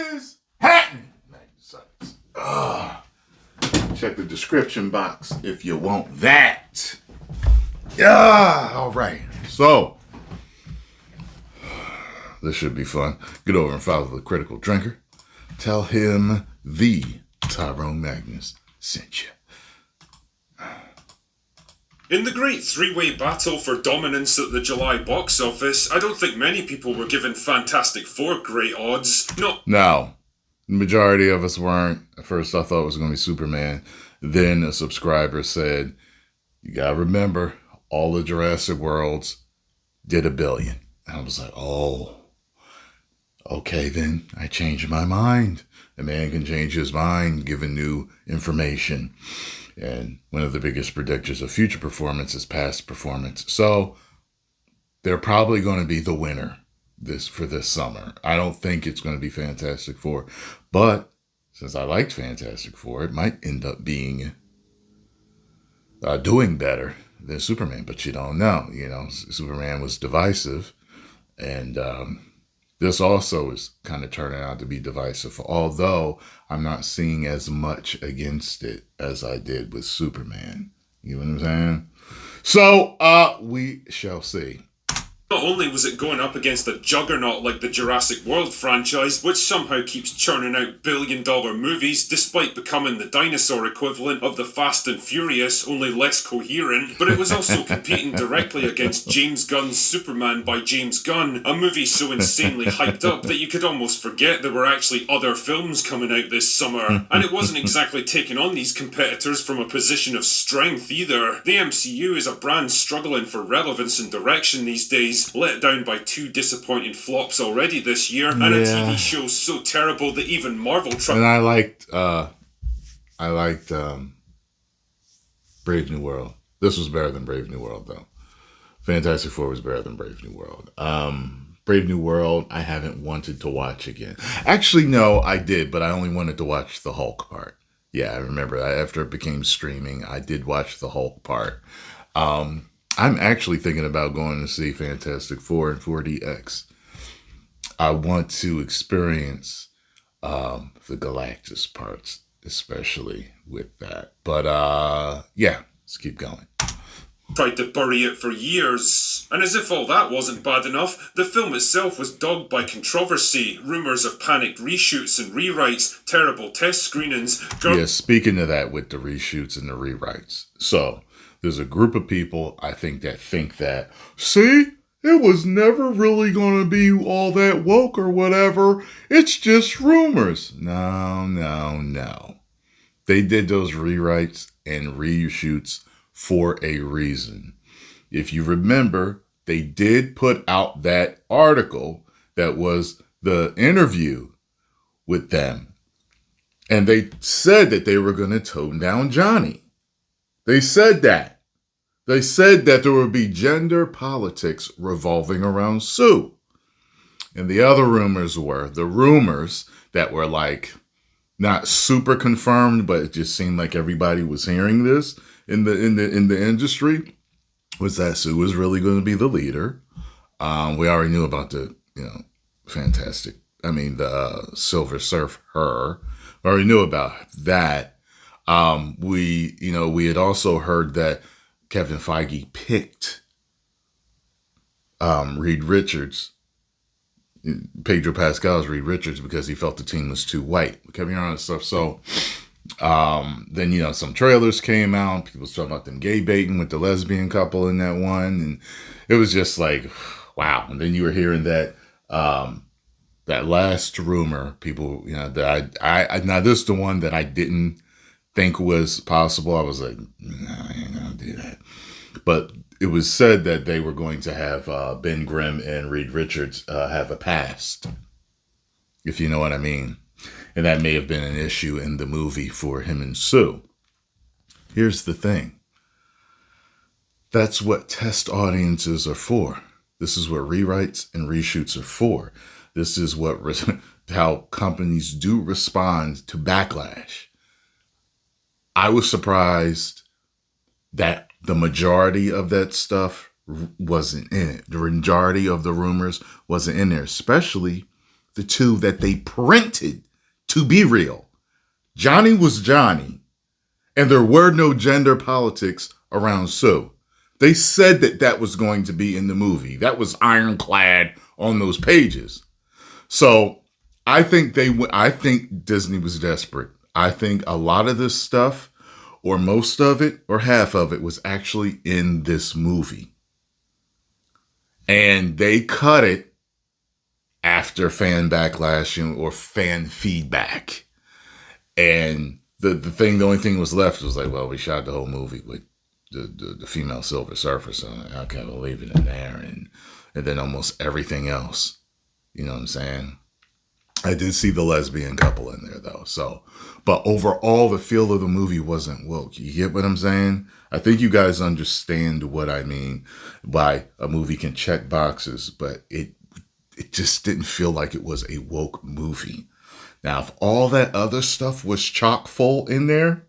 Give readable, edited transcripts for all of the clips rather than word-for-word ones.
is happening? Check the description box if you want that. Yeah, all right. So, this should be fun. Get over and follow the Critical Drinker. Tell him the Tyrone Magnus sent you. In the great three-way battle for dominance at the July box office, I don't think many people were given Fantastic Four great odds. No, the majority of us weren't. At first I thought it was going to be Superman. Then a subscriber said, you got to remember, all the Jurassic Worlds did $1 billion. And I was like, oh, okay, then I changed my mind. A man can change his mind given new information. And one of the biggest predictors of future performance is past performance. So they're probably going to be the winner for this summer. I don't think it's going to be Fantastic Four. But since I liked Fantastic Four, it might end up being doing better than Superman. But you don't know. You know, Superman was divisive. And this also is kind of turning out to be divisive, although I'm not seeing as much against it as I did with Superman. You know what I'm saying? So, we shall see. Not only was it going up against a juggernaut like the Jurassic World franchise, which somehow keeps churning out billion-dollar movies despite becoming the dinosaur equivalent of the Fast and Furious, only less coherent, but it was also competing directly against James Gunn's Superman by James Gunn, a movie so insanely hyped up that you could almost forget there were actually other films coming out this summer. And it wasn't exactly taking on these competitors from a position of strength either. The MCU is a brand struggling for relevance and direction these days, let down by 2 disappointing flops already this year, and a TV show so terrible that even Marvel tried. And I liked Brave New World. This was better than Brave New World, though. Fantastic Four was better than Brave New World. Brave New World, I haven't wanted to watch again. Actually, no, I did, but I only wanted to watch the Hulk part. Yeah, I remember that. After it became streaming, I did watch the Hulk part. I'm actually thinking about going to see Fantastic Four in 4DX. I want to experience the Galactus parts, especially with that. But yeah, let's keep going. Tried to bury it for years. And as if all that wasn't bad enough, the film itself was dogged by controversy, rumours of panicked reshoots and rewrites, terrible test screenings. Yeah, speaking of that with the reshoots and the rewrites. So, there's a group of people, I think that, see, it was never really going to be all that woke or whatever. It's just rumors. No. They did those rewrites and reshoots for a reason. If you remember, they did put out that article that was the interview with them. And they said that they were going to tone down Johnny. They said that. They said that there would be gender politics revolving around Sue. And the other rumors were, the rumors that were like not super confirmed, but it just seemed like everybody was hearing this in the industry, was that Sue was really going to be the leader. We already knew about the, the Silver Surfer. We already knew about that. We had also heard that Kevin Feige picked Reed Richards, Pedro Pascal's Reed Richards, because he felt the team was too white. We kept hearing all this stuff. So then, some trailers came out. People was talking about them gay baiting with the lesbian couple in that one. And it was just like, wow. And then you were hearing that that last rumor, people, that I now this is the one that I didn't think was possible. I was like, no, I ain't gonna do that. But it was said that they were going to have Ben Grimm and Reed Richards have a past, if you know what I mean. And that may have been an issue in the movie for him and Sue. Here's the thing. That's what test audiences are for. This is what rewrites and reshoots are for. This is how companies do respond to backlash. I was surprised that the majority of that stuff wasn't in it. The majority of the rumors wasn't in there, especially the two that they printed to be real. Johnny was Johnny, and there were no gender politics around Sue. They said that that was going to be in the movie. That was ironclad on those pages. So I think Disney was desperate. I think a lot of this stuff, or most of it, or half of it, was actually in this movie. And they cut it after fan backlash or fan feedback. And the only thing was left was like, well, we shot the whole movie with the female Silver Surfer, so I kind of leave it in there, and then almost everything else. You know what I'm saying? I did see the lesbian couple in there though. So, but overall, the feel of the movie wasn't woke. You get what I'm saying? I think you guys understand what I mean by a movie can check boxes, but it just didn't feel like it was a woke movie. Now, if all that other stuff was chock full in there,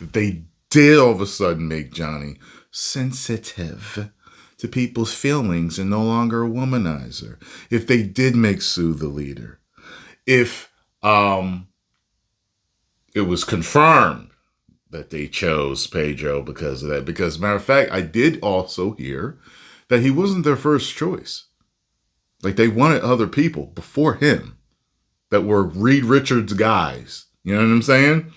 they did all of a sudden make Johnny sensitive to people's feelings and no longer a womanizer. If they did make Sue the leader. If it was confirmed that they chose Pedro because of that. Because, matter of fact, I did also hear that he wasn't their first choice. Like, they wanted other people before him that were Reed Richards guys. You know what I'm saying?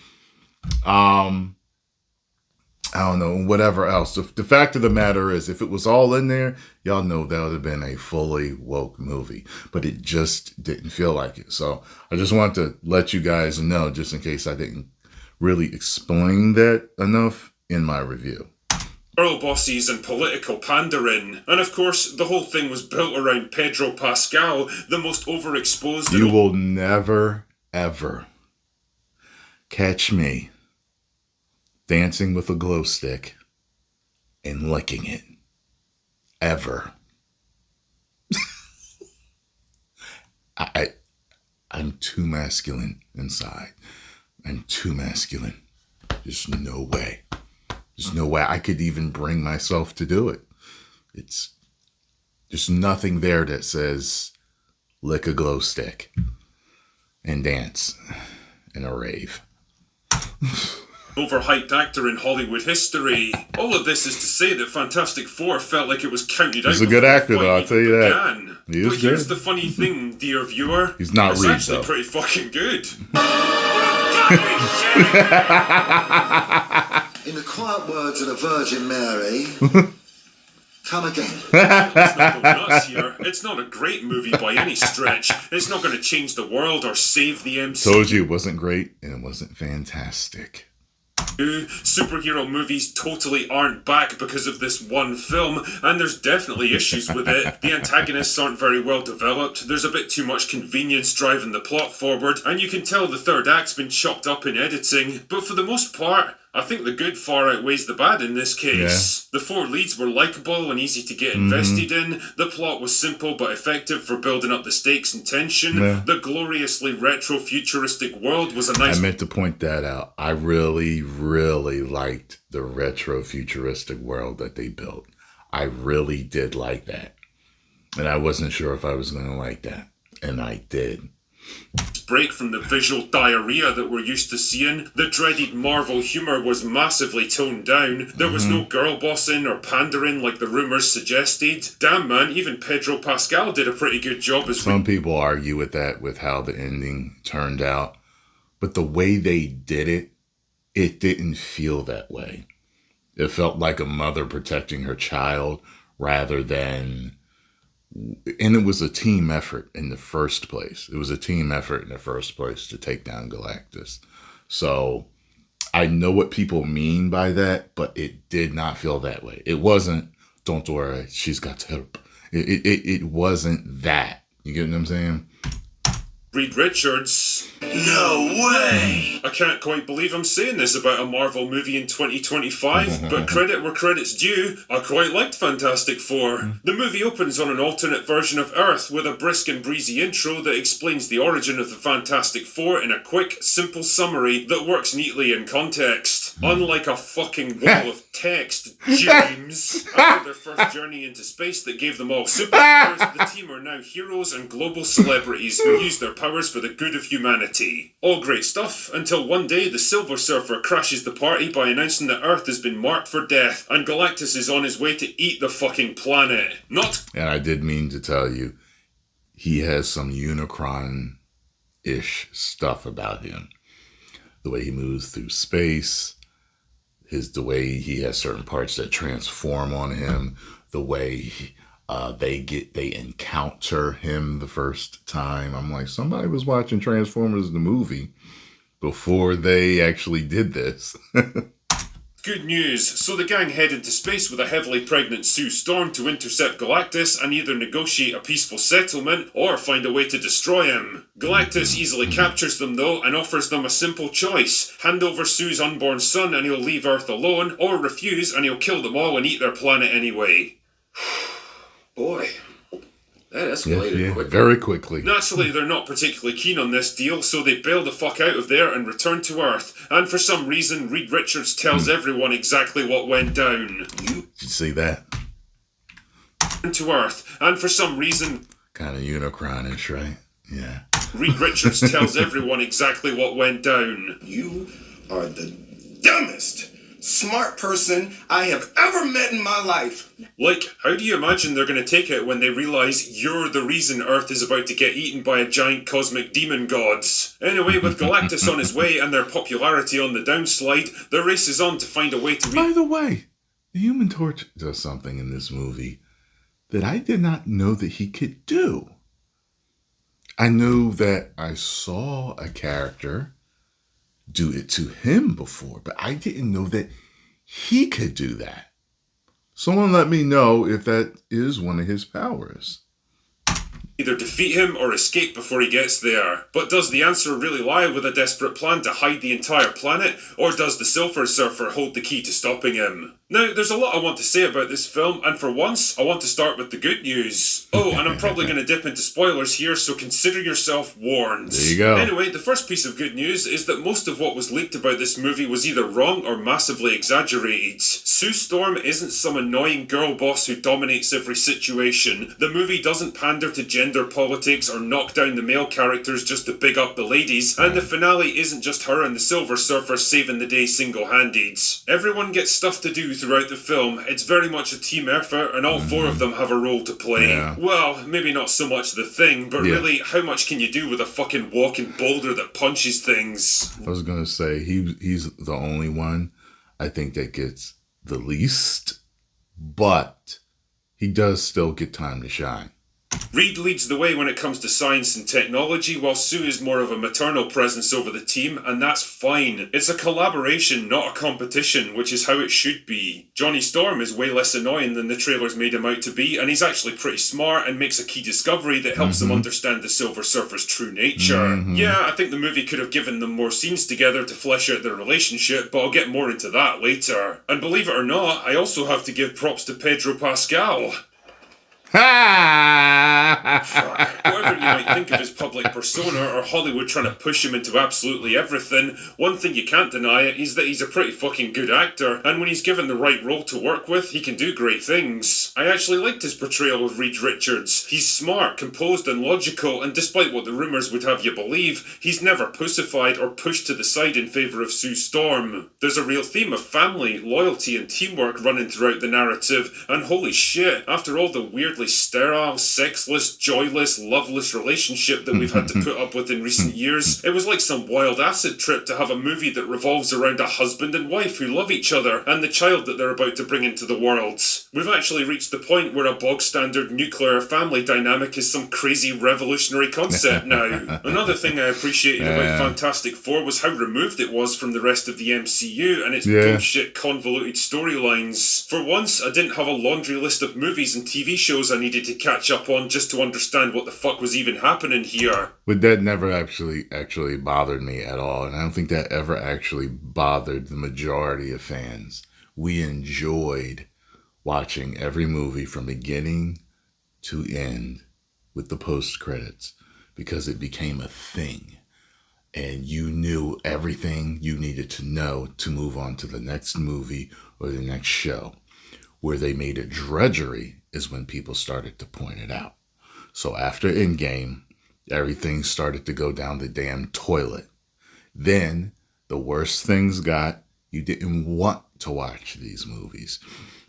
I don't know, whatever else. The fact of the matter is, if it was all in there, y'all know that would have been a fully woke movie. But it just didn't feel like it. So I just wanted to let you guys know, just in case I didn't really explain that enough in my review. Girl bosses and political pandering. And of course, the whole thing was built around Pedro Pascal, the most overexposed... You will never, ever catch me dancing with a glow stick and licking it. Ever. I'm too masculine inside. I'm too masculine. There's no way. There's no way I could even bring myself to do it. There's nothing there that says lick a glow stick and dance in a rave. Overhyped actor in Hollywood history. All of this is to say that Fantastic Four felt like it was counted out. He's a good actor, though, I'll tell you that. He is but here's good. the funny thing, dear viewer. He's not It's Reed, actually though. pretty fucking good. In the quiet words of the Virgin Mary, come again. Let's not go nuts here. It's not a great movie by any stretch. It's not going to change the world or save the MCU. Told you it wasn't great and it wasn't fantastic. Superhero movies totally aren't back because of this one film, and there's definitely issues with it. The antagonists aren't very well developed, there's a bit too much convenience driving the plot forward, and you can tell the third act's been chopped up in editing, but for the most part, I think the good far outweighs the bad in this case. Yeah. The four leads were likeable and easy to get invested in. The plot was simple but effective for building up the stakes and tension. Yeah. The gloriously retro-futuristic world was a nice... I meant to point that out. I really, really liked the retro-futuristic world that they built. I really did like that. And I wasn't sure if I was going to like that. And I did. Break from the visual diarrhea that we're used to seeing. The dreaded Marvel humor was massively toned down. There was no girl bossing or pandering like the rumors suggested. Damn man, even Pedro Pascal did a pretty good job as Some people argue with that, with how the ending turned out. But the way they did it, it didn't feel that way. It felt like a mother protecting her child rather than... And it was a team effort in the first place. It was a team effort in the first place to take down Galactus. So I know what people mean by that, but it did not feel that way. It wasn't, don't worry, she's got help. It wasn't that. You get what I'm saying? Reed Richards. No way! I can't quite believe I'm saying this about a Marvel movie in 2025, but credit where credit's due, I quite liked Fantastic Four. The movie opens on an alternate version of Earth with a brisk and breezy intro that explains the origin of the Fantastic Four in a quick, simple summary that works neatly in context. Unlike a fucking wall of text, James. After their first journey into space that gave them all superpowers, the team are now heroes and global celebrities who use their powers for the good of humanity. All great stuff, until one day the Silver Surfer crashes the party by announcing that Earth has been marked for death, and Galactus is on his way to eat the fucking planet. Not... And I did mean to tell you, he has some Unicron-ish stuff about him. The way he moves through space, the way he has certain parts that transform on him, the way they encounter him the first time. I'm like, somebody was watching Transformers the movie before they actually did this. Good news. So the gang head into space with a heavily pregnant Sue Storm to intercept Galactus and either negotiate a peaceful settlement or find a way to destroy him. Galactus easily captures them though and offers them a simple choice. Hand over Sue's unborn son and he'll leave Earth alone, or refuse and he'll kill them all and eat their planet anyway. Boy, that escalated quickly. Very quickly. Naturally, they're not particularly keen on this deal, so they bail the fuck out of there and return to Earth. And for some reason, Reed Richards tells everyone exactly what went down. Did you see that? To Earth, and for some reason... Kind of Unicron-ish, right? Yeah. Reed Richards tells everyone exactly what went down. You are the dumbest, smart person I have ever met in my life. Like, how do you imagine they're going to take it when they realise you're the reason Earth is about to get eaten by a giant cosmic demon gods? Anyway, with Galactus on his way and their popularity on the downslide, the race is on to find a way to... By the way, the Human Torch does something in this movie that I did not know that he could do. I knew that I saw a character do it to him before, but I didn't know that he could do that. Someone let me know if that is one of his powers. Either defeat him or escape before he gets there. But does the answer really lie with a desperate plan to hide the entire planet, or does the Silver Surfer hold the key to stopping him? Now, there's a lot I want to say about this film, and for once, I want to start with the good news. Oh, and I'm probably going to dip into spoilers here, so consider yourself warned. There you go. Anyway, the first piece of good news is that most of what was leaked about this movie was either wrong or massively exaggerated. Sue Storm isn't some annoying girl boss who dominates every situation. The movie doesn't pander to gender politics or knock down the male characters just to big up the ladies, and the finale isn't just her and the Silver Surfer saving the day single-handed. Everyone gets stuff to do throughout the film. It's very much a team effort, and all four of them have a role to play. Yeah. Well, maybe not so much the Thing, but really, how much can you do with a fucking walking boulder that punches things? I was going to say, he's the only one I think that gets the least, but he does still get time to shine. Reed leads the way when it comes to science and technology, while Sue is more of a maternal presence over the team, and that's fine. It's a collaboration, not a competition, which is how it should be. Johnny Storm is way less annoying than the trailers made him out to be, and he's actually pretty smart and makes a key discovery that helps them understand the Silver Surfer's true nature. Yeah, I think the movie could have given them more scenes together to flesh out their relationship, but I'll get more into that later. And believe it or not, I also have to give props to Pedro Pascal. Whatever you might think of his public persona or Hollywood trying to push him into absolutely everything, one thing you can't deny is that he's a pretty fucking good actor, and when he's given the right role to work with, he can do great things. I actually liked his portrayal of Reed Richards. He's smart, composed and logical, and despite what the rumours would have you believe, he's never pussified or pushed to the side in favour of Sue Storm. There's a real theme of family, loyalty and teamwork running throughout the narrative, and holy shit, after all the weirdly sterile, sexless, joyless, loveless relationship that we've had to put up with in recent years, it was like some wild acid trip to have a movie that revolves around a husband and wife who love each other and the child that they're about to bring into the world. We've actually reached the point where a bog-standard nuclear family dynamic is some crazy revolutionary concept now. Another thing I appreciated about Fantastic Four was how removed it was from the rest of the MCU and its bullshit convoluted storylines. For once, I didn't have a laundry list of movies and TV shows I needed to catch up on just to understand what the fuck was even happening here. But that never actually bothered me at all, and I don't think that ever actually bothered the majority of fans. We enjoyed watching every movie from beginning to end with the post credits because it became a thing. and you knew everything you needed to know to move on to the next movie or the next show. Where they made it drudgery is when people started to point it out. So after Endgame, everything started to go down the damn toilet. Then the worse things got, you didn't want to watch these movies.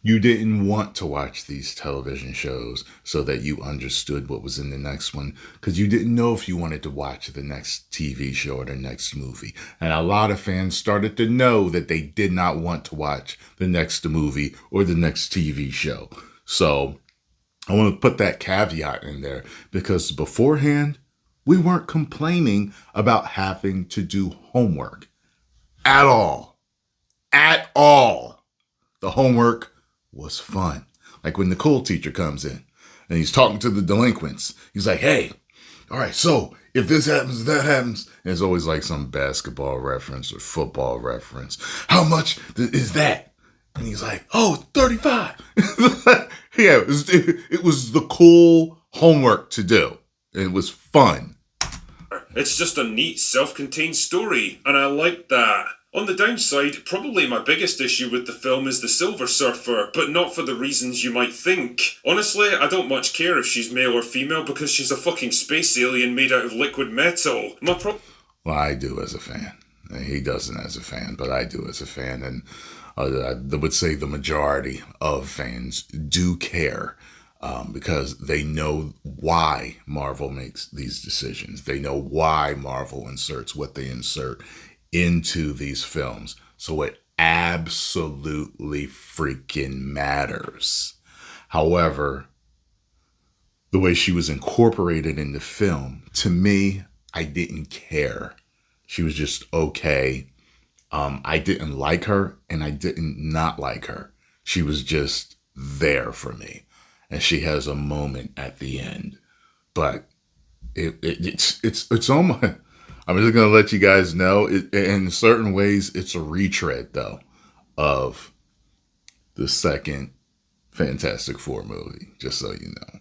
You didn't want to watch these television shows so that you understood what was in the next one, because you didn't know if you wanted to watch the next TV show or the next movie. And a lot of fans started to know that they did not want to watch the next movie or the next TV show. So I want to put that caveat in there, because beforehand, we weren't complaining about having to do homework at all. At all. The homework was fun. Like when the cool teacher comes in and he's talking to the delinquents. He's like, hey, all right, so if this happens, that happens. And it's always like some basketball reference or football reference. How much is that? And he's like, oh, 35. Yeah, it was the cool homework to do. It was fun. It's just a neat, self-contained story, and I like that. On the downside, probably my biggest issue with the film is the Silver Surfer, but not for the reasons you might think. Honestly, I don't much care if she's male or female because she's a fucking space alien made out of liquid metal. Well, I do as a fan. He doesn't as a fan, but I do as a fan, and I would say the majority of fans do care. Because they know why Marvel makes these decisions. They know why Marvel inserts what they insert into these films. So it absolutely freaking matters. However, the way she was incorporated in the film, to me, I didn't care. She was just okay. I didn't like her and I didn't not like her. She was just there for me. And she has a moment at the end. But it's almost, I'm just going to let you guys know, in certain ways, it's a retread, though, of the second Fantastic Four movie, just so you know.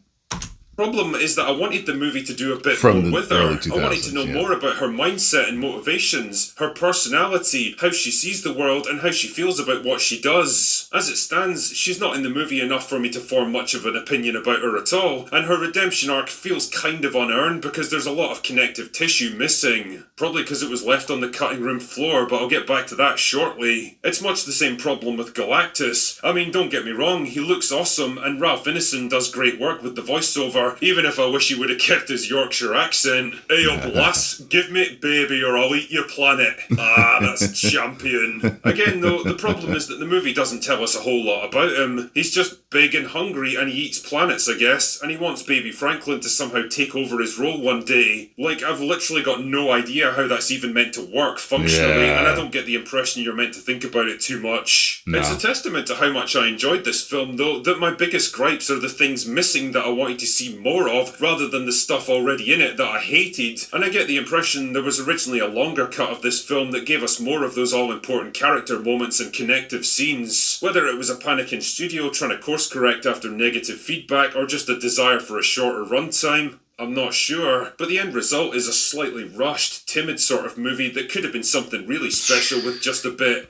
Problem is that I wanted the movie to do a bit From more the with her. early 2000s, I wanted to know more about her mindset and motivations, her personality, how she sees the world, and how she feels about what she does. As it stands, she's not in the movie enough for me to form much of an opinion about her at all, and her redemption arc feels kind of unearned because there's a lot of connective tissue missing. Probably because it was left on the cutting room floor, but I'll get back to that shortly. It's much the same problem with Galactus. I mean, don't get me wrong, he looks awesome, and Ralph Ineson does great work with the voiceover, even if I wish he would have kept his Yorkshire accent. Hey up lass, give me baby or I'll eat your planet. Ah, that's champion. Again though, the problem is that the movie doesn't tell us a whole lot about him. He's just big and hungry and he eats planets, I guess, and he wants baby Franklin to somehow take over his role one day. Like, I've literally got no idea how that's even meant to work functionally, and I don't get the impression you're meant to think about it too much. No. It's a testament to how much I enjoyed this film though, that my biggest gripes are the things missing that I wanted to see more of, rather than the stuff already in it that I hated. And I get the impression there was originally a longer cut of this film that gave us more of those all-important character moments and connective scenes. Whether it was a panic in studio trying to course correct after negative feedback, or just a desire for a shorter runtime, I'm not sure, but the end result is a slightly rushed, timid sort of movie that could have been something really special with just a bit,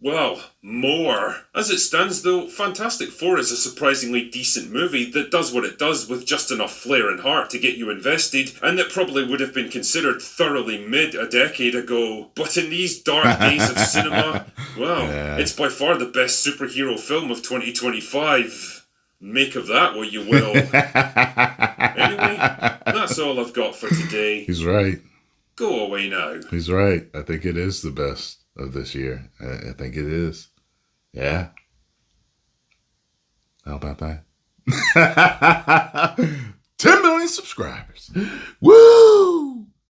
well, more. As it stands though, Fantastic Four is a surprisingly decent movie that does what it does with just enough flair and heart to get you invested, and that probably would have been considered thoroughly mid a decade ago. But in these dark days of cinema, well, it's by far the best superhero film of 2025. Make of that what you will. Anyway, that's all I've got for today. He's right. Go away now. He's right. I think it is the best of this year. I think it is. Yeah. How about that? 10 million subscribers. Woo!